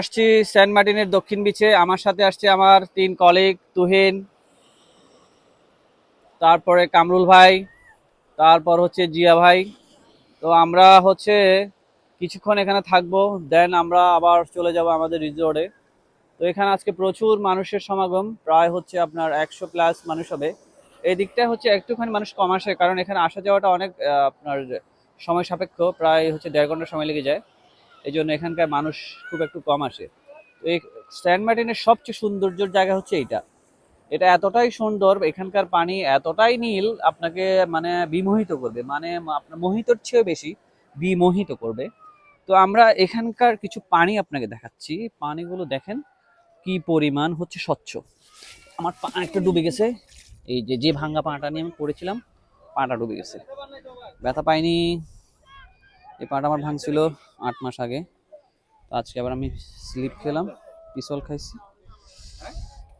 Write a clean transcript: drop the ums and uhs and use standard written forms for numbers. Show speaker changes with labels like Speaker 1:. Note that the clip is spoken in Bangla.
Speaker 1: আসছি সেন্ট মার্টিনের দক্ষিণ বিচে। আমার সাথে আসছে আমার 3 কলিগ, তুহিন, তারপরে কামরুল ভাই, তারপর হচ্ছে জিয়া ভাই। তো আমরা হচ্ছে কিছুক্ষণ এখানে থাকবো, দেন আমরা আবার চলে যাব আমাদের রিসোর্টে। তো এখানে আজকে প্রচুর মানুষের সমাগম, প্রায় হচ্ছে আপনার 100+ মানুষ হবে। এই দিকটা হচ্ছে একটুখানি মানুষ কম আসে, কারণ এখানে আসা যাওয়াটা অনেক আপনার সময় সাপেক্ষ, প্রায় হচ্ছে 1.5 ঘন্টা সময় লেগে যায়। এই জন্য এখানকার মানুষ খুব একটু কম আসে। তো এই সেন্ট মার্টিনের সবচেয়ে সৌন্দর্যের জায়গা হচ্ছে এইটা। এটা এতটাই সুন্দর, এখানকার পানি এতটাই নীল, আপনাকে মানে বিমোহিত করবে, মানে আপনার মোহিতর চেয়েও বেশি বিমোহিত করবে। তো আমরা এখানকার কিছু পানি আপনাকে দেখাচ্ছি, পানিগুলো দেখেন কি পরিমাণ হচ্ছে স্বচ্ছ। আমার পা একটা ডুবে গেছে, এই যে যে ভাঙ্গা পাটা নিয়ে আমি পড়েছিলাম, পাটা ডুবে গেছে। ব্যথা পাইনি, এই পাটা আমার ভাঙছিল 8 মাস আগে। তো আজকে আবার আমি স্লিপ খেলাম, পিসল খাইছি।